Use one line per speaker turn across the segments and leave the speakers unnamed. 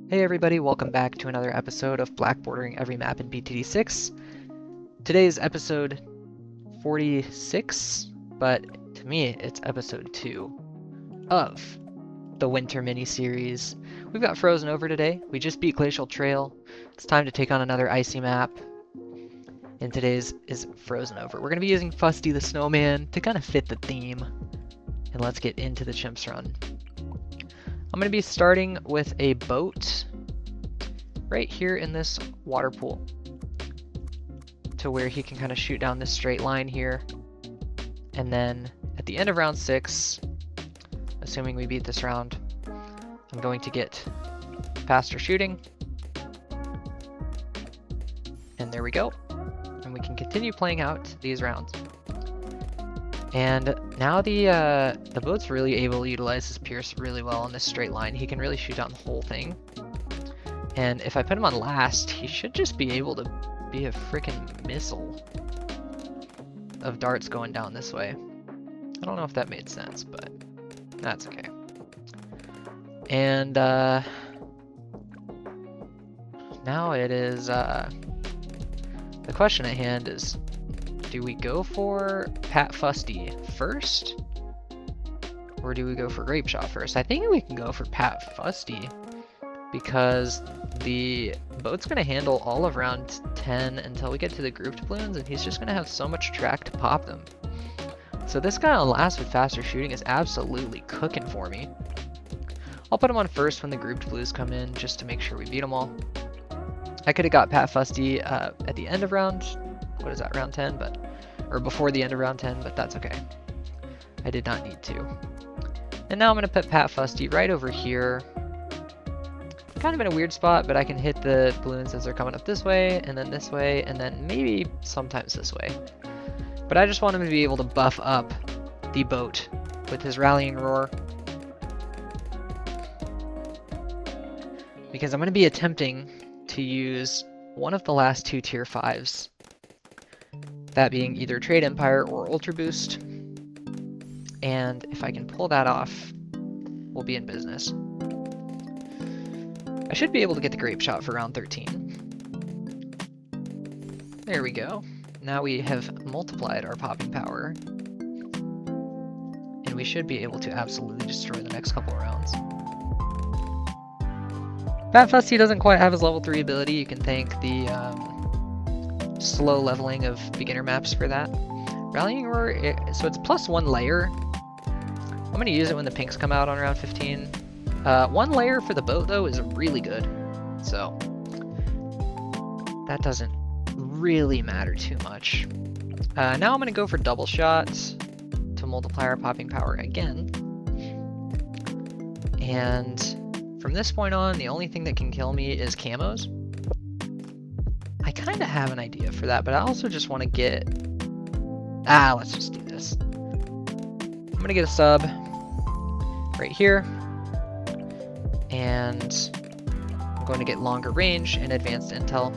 Hey everybody, welcome back to another episode of Blackboarding Every Map in BTD6. Today's episode 46, but to me it's episode 2 of the winter mini-series. We've got Frozen Over today. We just beat Glacial Trail. It's time to take on another icy map. And today's is Frozen Over. We're going to be using Fusty the Snowman to kind of fit the theme. And let's get into the Chimps Run. I'm going to be starting with a boat right here in this water pool to where he can kind of shoot down this straight line here. And then at the end of round 6, assuming we beat this round, I'm going to get faster shooting. And there we go. And we can continue playing out these rounds. And now the boat's really able to utilize his Pierce really well on this straight line. He can really shoot down the whole thing. And if I put him on last, he should just be able to be a freaking missile of darts going down this way. I don't know if that made sense, but that's okay. And now it is the question at hand is, do we go for Pat Fusty first? Or do we go for Grape Shot first? I think we can go for Pat Fusty because the boat's going to handle all of round 10 until we get to the grouped balloons, and he's just going to have so much track to pop them. So this guy on last with faster shooting is absolutely cooking for me. I'll put him on first when the grouped blues come in just to make sure we beat them all. I could have got Pat Fusty at the end of round, what is that, round 10? Or before the end of round 10, but that's okay. I did not need to. And now I'm going to put Pat Fusty right over here. Kind of in a weird spot, but I can hit the balloons as they're coming up this way, and then maybe sometimes this way. But I just want him to be able to buff up the boat with his Rallying Roar. Because I'm going to be attempting to use one of the last 2 tier 5s. That being either Trade Empire or Ultra Boost. And if I can pull that off, we'll be in business. I should be able to get the Grape Shot for round 13. There we go. Now we have multiplied our popping power. And we should be able to absolutely destroy the next couple of rounds. Pat Fusty doesn't quite have his level 3 ability. You can thank the slow leveling of beginner maps for that. Rallying Roar, so it's +1 layer. I'm going to use it when the pinks come out on round 15. 1 layer for the boat, though, is really good. So that doesn't really matter too much. Now I'm going to go for double shots to multiply our popping power again. And from this point on, the only thing that can kill me is camos. I kind of have an idea for that, but I also just want to get... let's just do this. I'm going to get a sub right here. And I'm going to get longer range and advanced intel.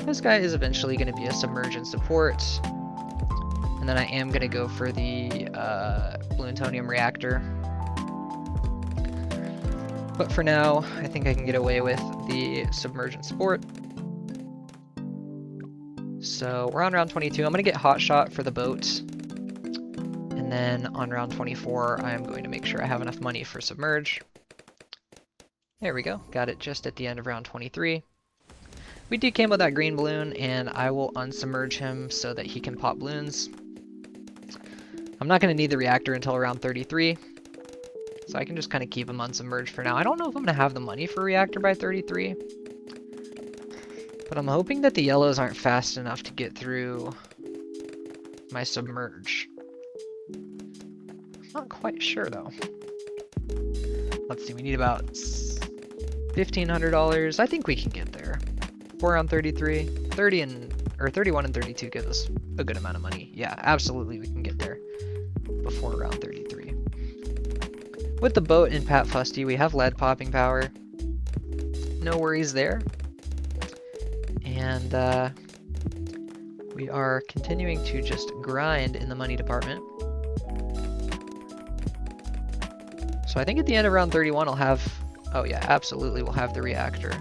This guy is eventually going to be a submergent support. And then I am going to go for the plutonium reactor. But for now, I think I can get away with the submergent support. So we're on round 22. I'm going to get hot shot for the boat. And then on round 24, I am going to make sure I have enough money for submerge. There we go. Got it just at the end of round 23. We decamo that green balloon, and I will unsubmerge him so that he can pop balloons. I'm not going to need the reactor until around 33. So I can just kind of keep him unsubmerged for now. I don't know if I'm going to have the money for reactor by 33. But I'm hoping that the yellows aren't fast enough to get through my submerge. Not quite sure though. Let's see, we need about $1,500. I think we can get there. We're around 33. 31 and 32 gives us a good amount of money. Yeah, absolutely we can get there before around 33. With the boat in Pat Fusty, we have lead popping power. No worries there. And we are continuing to just grind in the money department. So I think at the end of round 31 I'll have Oh yeah, absolutely we'll have the reactor.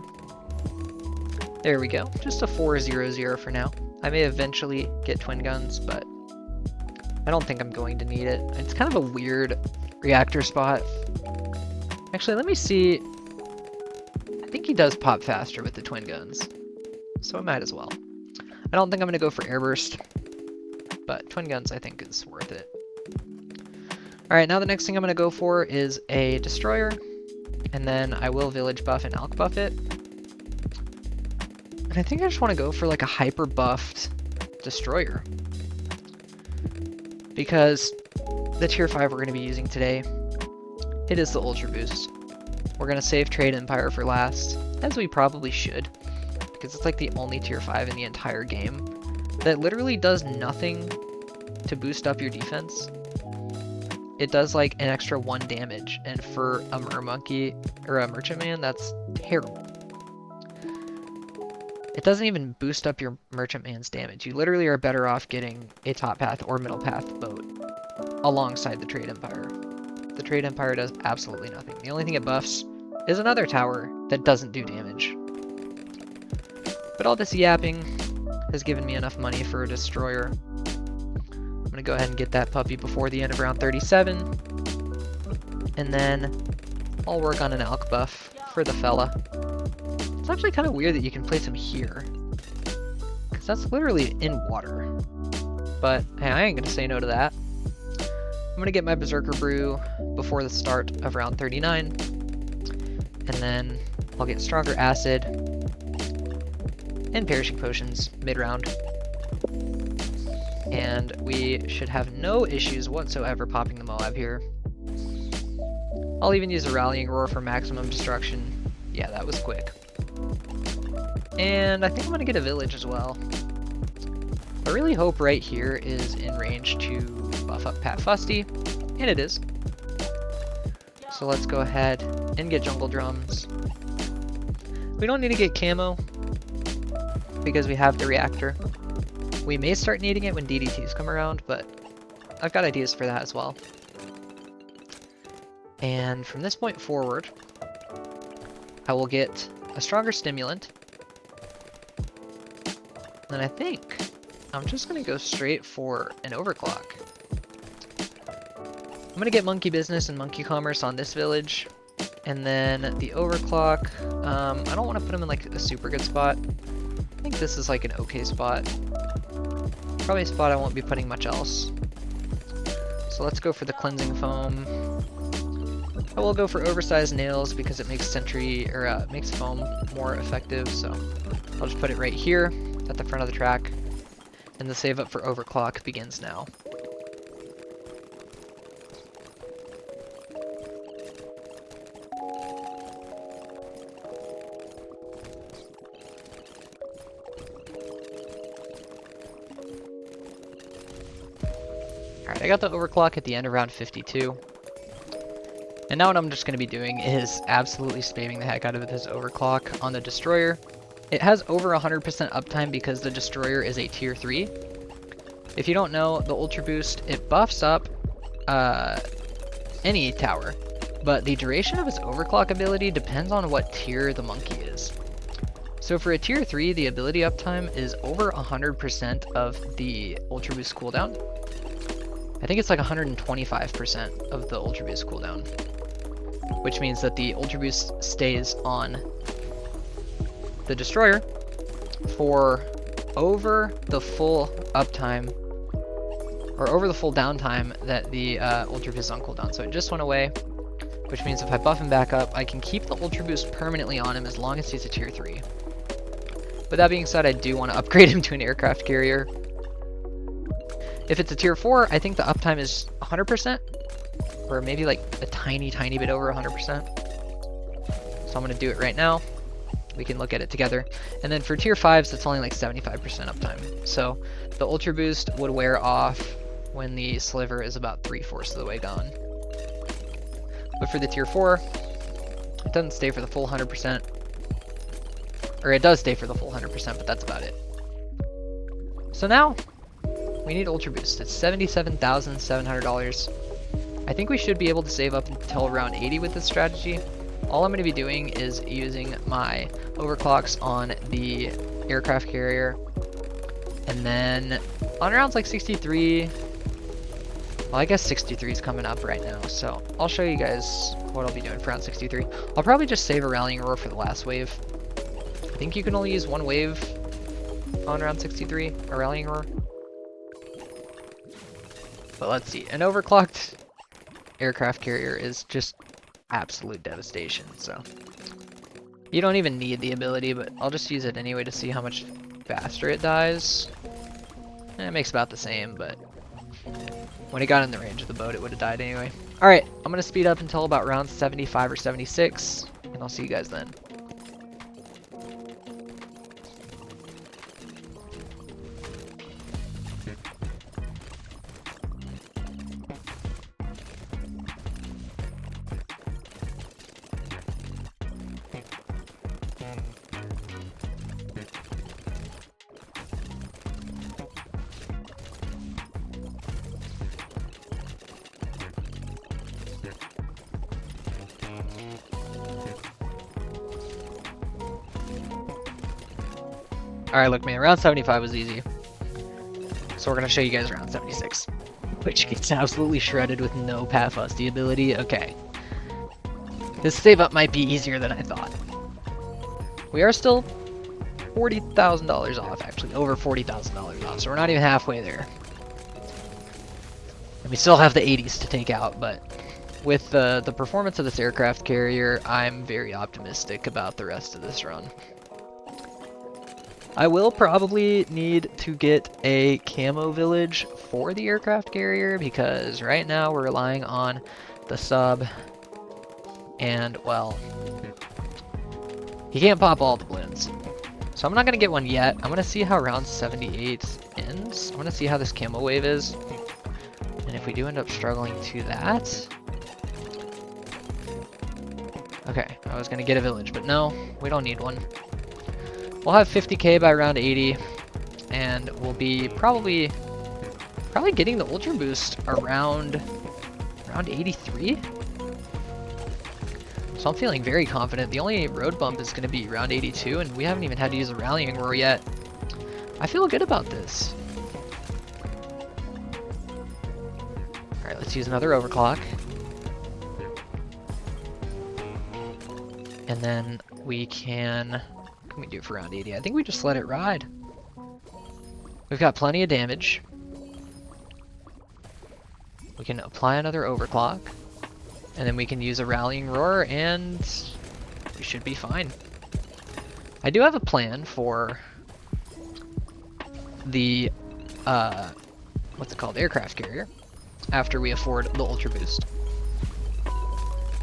There we go. Just a 4-0-0 for now. I may eventually get twin guns, but I don't think I'm going to need it. It's kind of a weird reactor spot. Actually, let me see. I think he does pop faster with the twin guns, so I might as well. I don't think I'm going to go for airburst, but twin guns I think is worth it. Alright, now the next thing I'm going to go for is a destroyer, and then I will village buff and alch buff it. And I think I just want to go for like a hyper buffed destroyer, because the tier 5 we're going to be using today, it is the ultra boost. We're going to save Trade Empire for last, as we probably should, because it's like the only tier 5 in the entire game that literally does nothing to boost up your defense. It does like an extra 1 damage, and for a Mermonkey or a Merchantman, that's terrible. It doesn't even boost up your Merchantman's damage. You literally are better off getting a top path or middle path boat alongside the Trade Empire. The Trade Empire does absolutely nothing. The only thing it buffs is another tower that doesn't do damage. But all this yapping has given me enough money for a destroyer. I'm gonna go ahead and get that puppy before the end of round 37. And then I'll work on an alch buff for the fella. It's actually kind of weird that you can place him here, because that's literally in water. But hey, I ain't gonna say no to that. I'm gonna get my Berserker Brew before the start of round 39, and then I'll get Stronger Acid and Perishing Potions mid-round. And we should have no issues whatsoever popping the Moab here. I'll even use a Rallying Roar for maximum destruction. Yeah, that was quick. And I think I'm gonna get a village as well. I really hope right here is in range to buff up Pat Fusty, and it is. So let's go ahead and get Jungle Drums. We don't need to get camo because we have the reactor. We may start needing it when DDTs come around, but I've got ideas for that as well. And from this point forward, I will get a Stronger Stimulant. And I think I'm just going to go straight for an Overclock. I'm going to get Monkey Business and Monkey Commerce on this village. And then the Overclock, I don't want to put him in like a super good spot. I think this is like an okay spot. Probably a spot I won't be putting much else. So let's go for the Cleansing Foam. I will go for Oversized Nails because it makes Sentry, or makes foam more effective, so I'll just put it right here at the front of the track, and the save up for Overclock begins now. Alright, I got the Overclock at the end of round 52. And now what I'm just going to be doing is absolutely spamming the heck out of this Overclock on the Destroyer. It has over 100% uptime because the Destroyer is a tier 3. If you don't know, the Ultra Boost, it buffs up any tower, but the duration of its Overclock ability depends on what tier the monkey is. So for a tier 3, the ability uptime is over 100% of the Ultra Boost cooldown. I think it's like 125% of the Ultra Boost cooldown, which means that the Ultra Boost stays on the Destroyer for over the full uptime, or over the full downtime that the Ultra Boost is on cooldown. So it just went away, which means if I buff him back up, I can keep the Ultra Boost permanently on him as long as he's a tier 3. With that being said, I do want to upgrade him to an aircraft carrier. If it's a tier 4, I think the uptime is 100%, or maybe like a tiny bit over 100%. So I'm going to do it right now. We can look at it together. And then for tier 5s, it's only like 75% uptime. So the Ultra Boost would wear off when the Sliver is about 3/4 of the way gone. But for the tier 4, it doesn't stay for the full 100%. Or it does stay for the full 100%, but that's about it. So now, we need Ultra Boost. It's $77,700. I think we should be able to save up until around 80 with this strategy. all I'm going to be doing is using my overclocks on the aircraft carrier, and then on rounds like 63, well, I guess 63 is coming up right now, so I'll show you guys what I'll be doing for round 63. I'll probably just save a rallying roar for the last wave. I think you can only use one wave on round 63, a rallying roar. But let's see, an overclocked aircraft carrier is just absolute devastation, so you don't even need the ability, but I'll just use it anyway to see how much faster it dies. And it makes about the same, but when it got in the range of the boat, it would have died anyway. Alright, I'm going to speed up until about round 75 or 76, and I'll see you guys then. Alright, look man, round 75 was easy. So we're going to show you guys round 76. Which gets absolutely shredded with no Pat Fusty ability. Okay. This save up might be easier than I thought. We are still $40,000 off, actually. Over $40,000 off, so we're not even halfway there. And we still have the 80s to take out, but with the performance of this aircraft carrier, I'm very optimistic about the rest of this run. I will probably need to get a camo village for the aircraft carrier because right now we're relying on the sub, and well, he can't pop all the balloons. So I'm not going to get one yet. I'm going to see how round 78 ends. I'm going to see how this camo wave is. And if we do end up struggling to that... Okay, I was going to get a village, but no, we don't need one. We'll have 50k by round 80, and we'll be probably getting the ultra boost around 83. So I'm feeling very confident. The only road bump is going to be round 82, and we haven't even had to use a rallying roar yet. I feel good about this. All right, let's use another overclock, and then we can. What can we do for round 80? I think we just let it ride. We've got plenty of damage. We can apply another overclock, and then we can use a rallying roar, and we should be fine. I do have a plan for the what's it called, aircraft carrier, after we afford the ultra boost.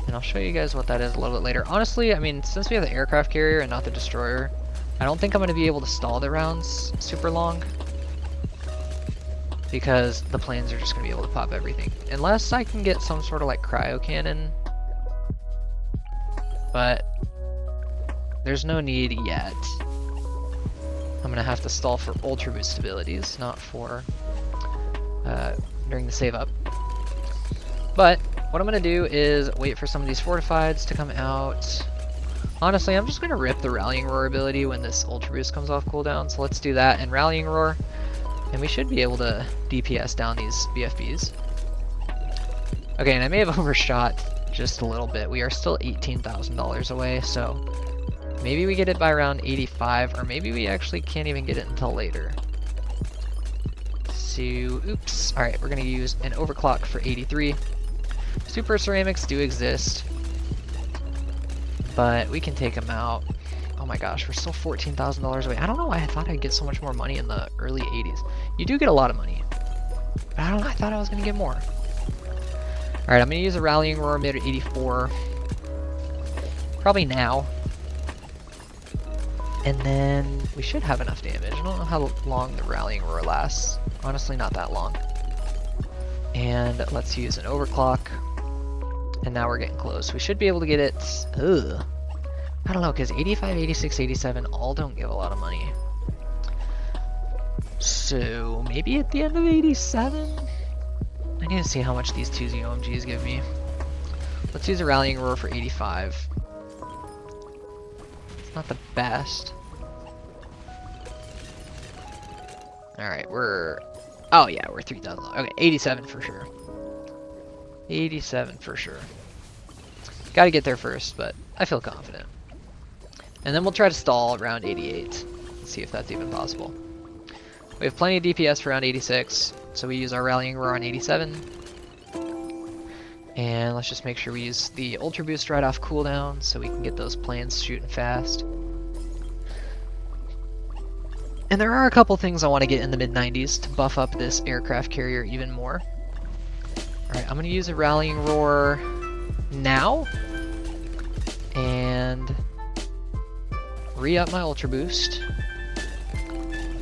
And I'll show you guys what that is a little bit later. Honestly, I mean, since we have the aircraft carrier and not the destroyer, I don't think I'm going to be able to stall the rounds super long, because the planes are just going to be able to pop everything. Unless I can get some sort of like cryo cannon. But there's no need yet. I'm going to have to stall for ultra boost abilities, not for during the save up. But what I'm going to do is wait for some of these fortifieds to come out. Honestly, I'm just going to rip the Rallying Roar ability when this Ultra Boost comes off cooldown. So let's do that and Rallying Roar. And we should be able to DPS down these BFBs. Okay, and I may have overshot just a little bit. We are still $18,000 away, so maybe we get it by around 85, or maybe we actually can't even get it until later. So, oops. Alright, we're going to use an overclock for 83. Super ceramics do exist, but we can take them out. Oh my gosh, we're still $14,000 away. I don't know why I thought I'd get so much more money in the early 80s. You do get a lot of money, but I don't know, I thought I was going to get more. Alright, I'm going to use a Rallying Roar mid 84. Probably now. And then we should have enough damage. I don't know how long the Rallying Roar lasts. Honestly, not that long. And let's use an overclock. And now we're getting close. We should be able to get it. Ugh. I don't know, because 85, 86, 87 all don't give a lot of money. So maybe at the end of 87? I need to see how much these 2Z OMGs give me. Let's use a Rallying Roar for 85. It's not the best. Alright, oh yeah, we're 3,000. Okay, 87 for sure. 87 for sure. Gotta get there first, but I feel confident. And then we'll try to stall around 88. See if that's even possible. We have plenty of DPS for around 86, so we use our Rallying Roar on 87. And let's just make sure we use the Ultra Boost right off cooldown so we can get those planes shooting fast. And there are a couple things I want to get in the mid-90s to buff up this aircraft carrier even more. Alright, I'm going to use a Rallying Roar now. And re-up my Ultra Boost.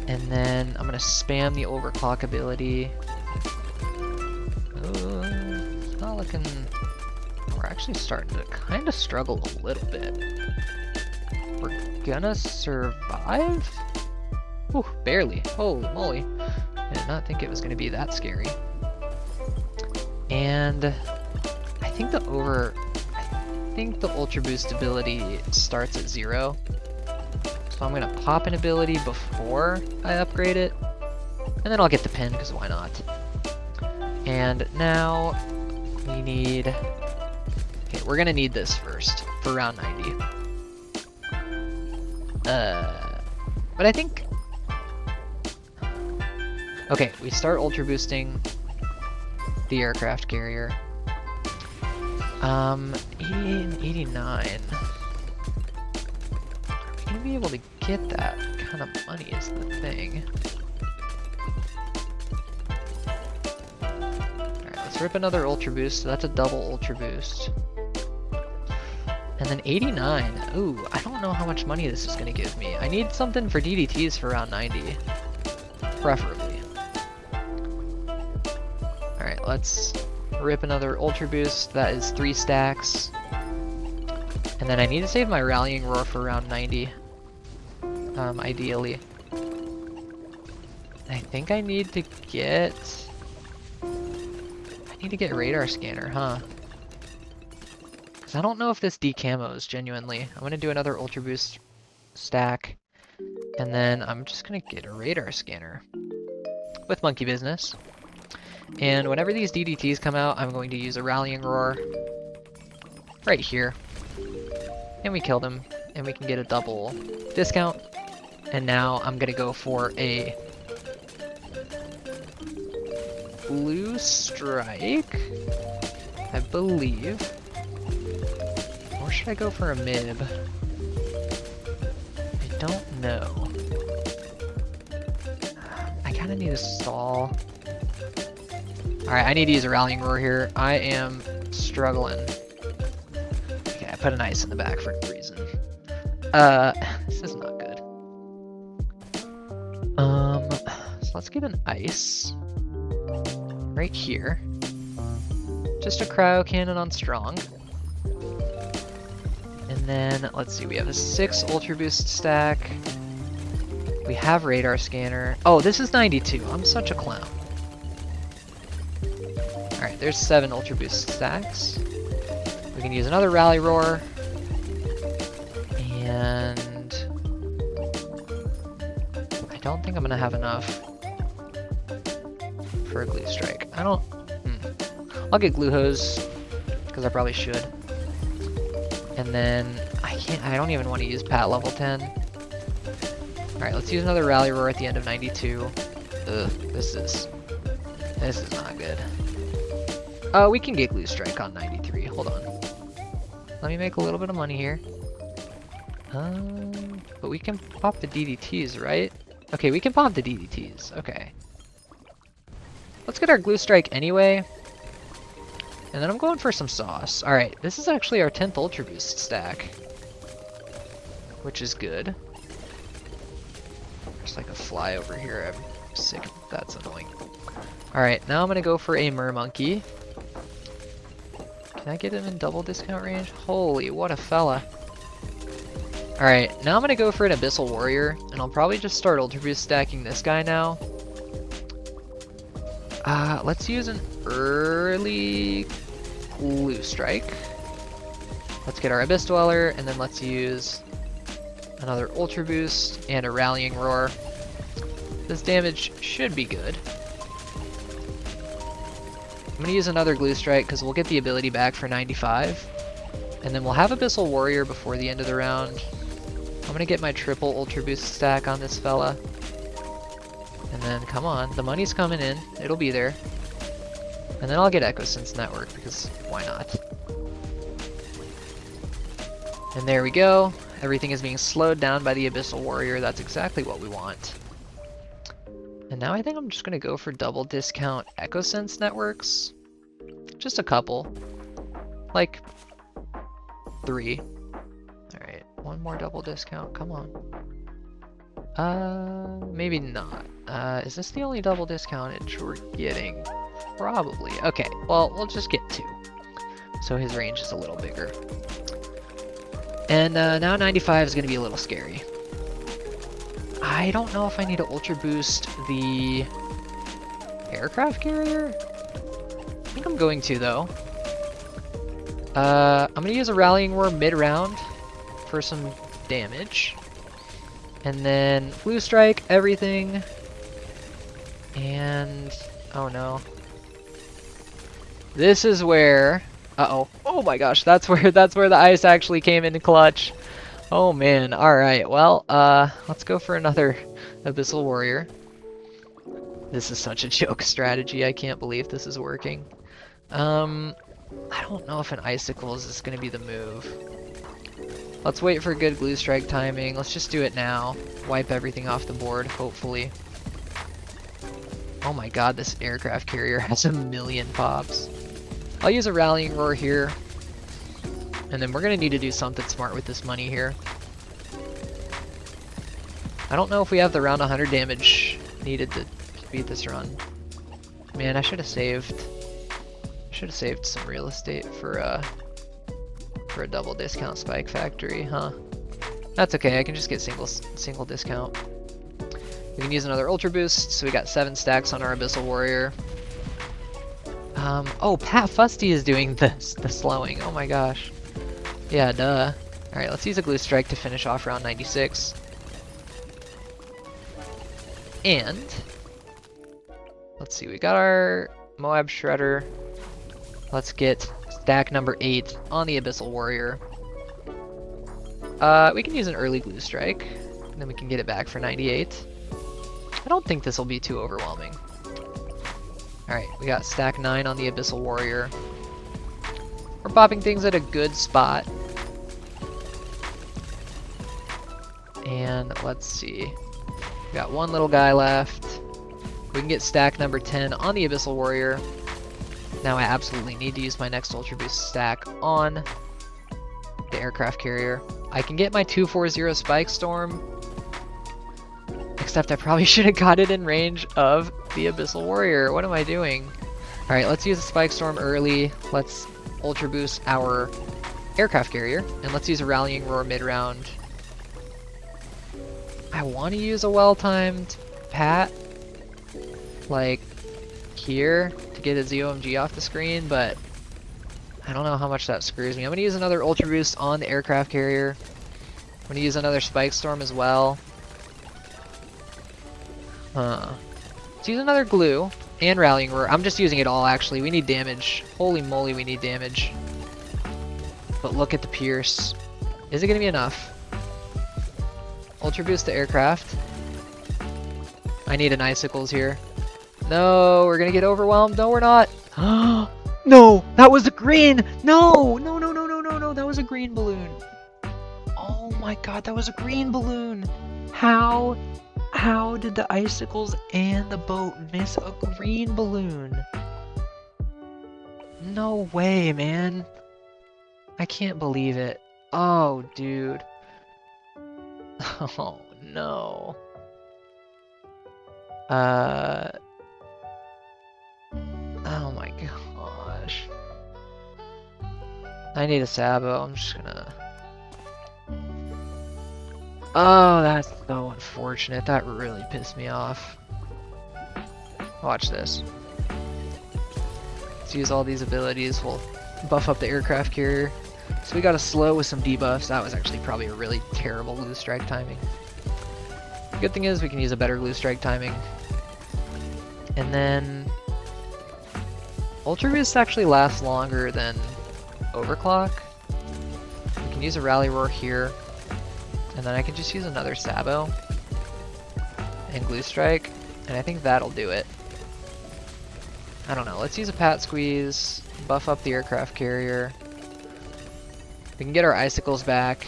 And then I'm going to spam the Overclock ability. It's not looking... We're actually starting to kind of struggle a little bit. We're gonna survive? Whew, barely. Holy moly. I did not think it was going to be that scary. And I think the Ultra Boost ability starts at 0. So I'm going to pop an ability before I upgrade it. And then I'll get the pin, because why not? And now we need... Okay, we're going to need this first for round 90. But I think... Okay, we start Ultra Boosting the aircraft carrier. 80 and 89. Are we gonna be able to get that kind of money is the thing. Alright, let's rip another Ultra Boost, so that's a double Ultra Boost. And then 89. Ooh, I don't know how much money this is gonna give me. I need something for DDTs for round 90. Preferably. Alright, let's rip another Ultra Boost. That is 3 stacks. And then I need to save my Rallying Roar for round 90. Ideally. I think I need to get... I need to get Radar Scanner, huh? Because I don't know if this decamos, genuinely. I'm going to do another Ultra Boost stack. And then I'm just going to get a Radar Scanner. With Monkey Business. And whenever these DDTs come out, I'm going to use a Rallying Roar. Right here. And we kill them. And we can get a double discount. And now I'm going to go for a... Blue Strike, I believe. Or should I go for a Mib? I don't know. I kind of need a stall. Alright, I need to use a Rallying Roar here. I am struggling. Okay, I put an ice in the back for no reason. This is not good. So let's get an ice. Right here. Just a cryo cannon on strong. And then, let's see, we have a 6 Ultra Boost stack. We have Radar Scanner. Oh, this is 92. I'm such a clown. Alright, there's 7 Ultra Boost stacks. We can use another Rally Roar. And... I don't think I'm going to have enough for a Glue Strike. I don't... I'll get Glue Hose, because I probably should. And then, I don't even want to use Pat level 10. Alright, let's use another Rally Roar at the end of 92. Ugh, this is not good. We can get Glue Strike on 93, hold on. Let me make a little bit of money here. But we can pop the DDTs, right? Okay, we can pop the DDTs, okay. Let's get our Glue Strike anyway. And then I'm going for some sauce. Alright, this is actually our 10th Ultra Boost stack. Which is good. There's like a fly over here. I'm sick. That's annoying. Alright, now I'm going to go for a Mermonkey. Can I get him in double discount range? Holy, what a fella. Alright, now I'm going to go for an Abyssal Warrior. And I'll probably just start Ultra Boost stacking this guy now. Let's use an early Glue Strike. Let's get our Abyss Dweller, and then let's use another Ultra Boost, and a Rallying Roar. This damage should be good. I'm gonna use another Glue Strike because we'll get the ability back for 95. And then we'll have Abyssal Warrior before the end of the round. I'm gonna get my triple Ultra Boost stack on this fella. And then, come on, the money's coming in. It'll be there. And then I'll get Echo Sense Network because why not? And there we go. Everything is being slowed down by the Abyssal Warrior. That's exactly what we want. And now I think I'm just gonna go for double discount Echo Sense networks. Just a couple. Like 3. Alright, one more double discount, come on. Maybe not. Is this the only double discountage we're getting? Probably. Okay, well, we'll just get 2. So his range is a little bigger. And now 95 is gonna be a little scary. I don't know if I need to Ultra Boost the aircraft carrier. I think I'm going to, though. I'm going to use a Rallying Roar mid-round for some damage. And then Blue Strike everything. And... oh no. This is where... uh-oh. Oh my gosh, that's where the ice actually came into clutch. Oh man, alright, well, let's go for another Abyssal Warrior. This is such a joke strategy, I can't believe this is working. I don't know if an Icicles is gonna be the move. Let's wait for good Glue Strike timing, let's just do it now. Wipe everything off the board, hopefully. Oh my god, this aircraft carrier has a million pops. I'll use a Rallying Roar here. And then we're gonna need to do something smart with this money here. I don't know if we have the round 100 damage needed to beat this run. Man, I should have saved some real estate for a double discount Spike Factory, huh? That's okay, I can just get single discount. We can use another Ultra Boost, so we got 7 stacks on our Abyssal Warrior. Oh, Pat Fusty is doing the slowing, oh my gosh. Yeah, duh. Alright, let's use a Glue Strike to finish off round 96. And... let's see, we got our Moab Shredder. Let's get stack number 8 on the Abyssal Warrior. We can use an early Glue Strike, and then we can get it back for 98. I don't think this will be too overwhelming. Alright, we got stack 9 on the Abyssal Warrior. We're popping things at a good spot. And let's see. We got one little guy left. We can get stack number 10 on the Abyssal Warrior. Now I absolutely need to use my next Ultra Boost stack on the aircraft carrier. I can get my 240 Spike Storm. Except I probably should have got it in range of the Abyssal Warrior. What am I doing? Alright, let's use the Spike Storm early. Let's Ultra Boost our aircraft carrier. And let's use a Rallying Roar mid-round. I want to use a well-timed Pat, like here, to get a ZOMG off the screen, but I don't know how much that screws me. I'm going to use another Ultra Boost on the aircraft carrier. I'm going to use another Spike Storm as well. Let's use another Glue and Rallying Roar. I'm just using it all, actually. We need damage. Holy moly, we need damage. But look at the Pierce. Is it going to be enough? Ultra Boost the aircraft. I need an Icicles here. No, we're gonna get overwhelmed. No, we're not. No, that was a green. No, no, no, no, no, no, no. That was a green balloon. Oh my god, that was a green balloon. How did the Icicles and the boat miss a green balloon? No way, man. I can't believe it. Oh, dude. Oh no. Oh my gosh. I need a Sabo. I'm just gonna... Oh, that's so unfortunate. That really pissed me off. Watch this. Let's use all these abilities. We'll buff up the aircraft carrier. So we got a slow with some debuffs. That was actually probably a really terrible glue strike timing. The good thing is we can use a better glue strike timing. And then Ultra Boost actually lasts longer than Overclock. We can use a Rally Roar here. And then I can just use another Sabo and Glue Strike. And I think that'll do it. I don't know, let's use a Pat Squeeze, buff up the aircraft carrier. We can get our icicles back.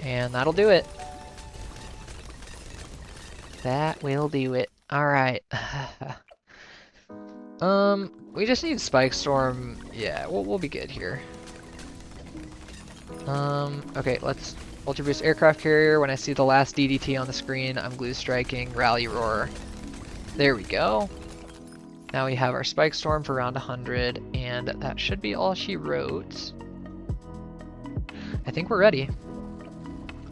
And that'll do it. That will do it. Alright. We just need Spike Storm. Yeah, we'll be good here. Okay, let's Ultra Boost aircraft carrier. When I see the last DDT on the screen, I'm glue striking, Rally Roar. There we go. Now we have our Spike Storm for round 100, and that should be all she wrote. I think we're ready.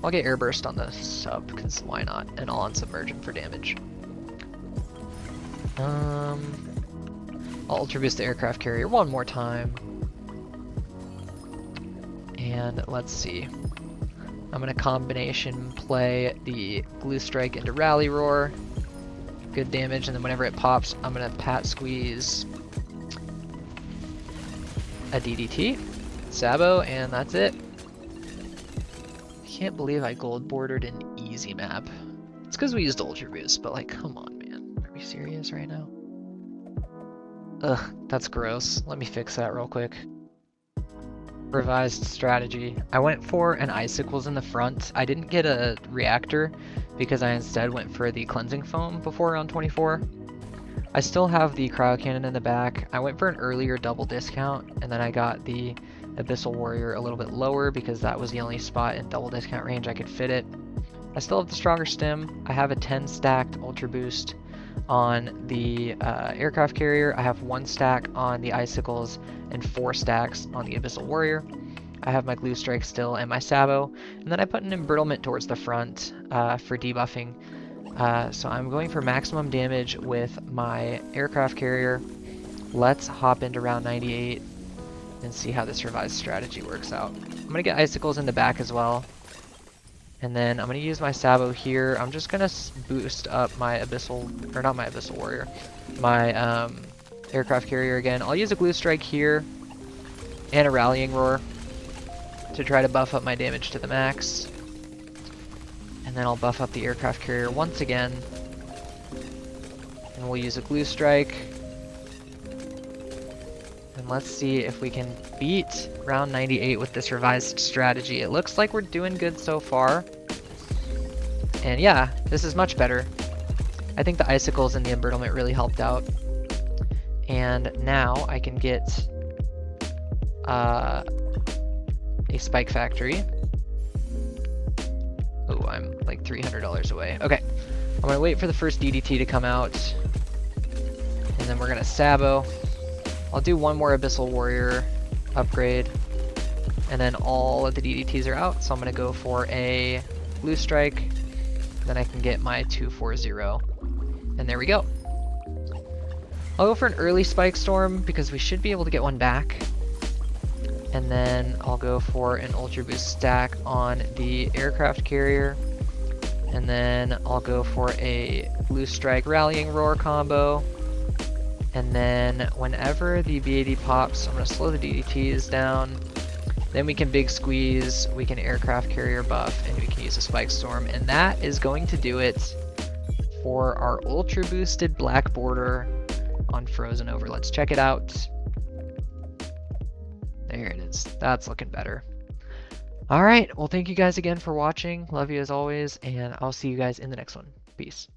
I'll get Air Burst on the sub, because why not? And I'll unsubmerge him for damage. I'll Ultra Boost the aircraft carrier one more time. And let's see. I'm going to combination play the Glue Strike into Rally Roar. Good damage, and then whenever it pops, I'm going to Pat Squeeze a DDT, Sabo, and that's it. Can't believe I gold bordered an easy map. It's because we used Ultra Boost, but like, come on, man. Are we serious right now? Ugh, that's gross. Let me fix that real quick. Revised strategy. I went for an Icicles in the front. I didn't get a reactor because I instead went for the cleansing foam before round 24. I still have the cryo cannon in the back. I went for an earlier double discount, and then I got the Abyssal Warrior a little bit lower because that was the only spot in double discount range I could fit it. I still have the stronger stim. I have a 10 stacked Ultra Boost on the aircraft carrier. I have 1 stack on the Icicles and 4 stacks on the Abyssal Warrior. I have my Glue Strike still and my Sabo, and then I put an Embrittlement towards the front for debuffing. So I'm going for maximum damage with my aircraft carrier. Let's hop into round 98 and see how this revised strategy works out. I'm gonna get Icicles in the back as well. And then I'm going to use my Sabo here. I'm just going to boost up my Abyssal, or not my Abyssal Warrior, my aircraft carrier again. I'll use a Glue Strike here and a Rallying Roar to try to buff up my damage to the max. And then I'll buff up the aircraft carrier once again. And we'll use a Glue Strike. And let's see if we can beat round 98 with this revised strategy. It looks like we're doing good so far. And yeah, this is much better. I think the Icicles and the Embrittlement really helped out. And now I can get a Spike Factory. Oh, I'm like $300 away. Okay, I'm gonna wait for the first DDT to come out. And then we're gonna Sabo. I'll do one more Abyssal Warrior upgrade, and then all of the DDTs are out, so I'm going to go for a Blue Strike, then I can get my 240, and there we go. I'll go for an early Spike Storm, because we should be able to get one back, and then I'll go for an Ultra Boost stack on the aircraft carrier, and then I'll go for a Blue Strike Rallying Roar combo. And then whenever the BAD pops, I'm going to slow the DDTs down. Then we can big squeeze, we can aircraft carrier buff, and we can use a Spike Storm. And that is going to do it for our Ultra Boosted Black Border on Frozen Over. Let's check it out. There it is. That's looking better. Alright, well thank you guys again for watching. Love you as always, and I'll see you guys in the next one. Peace.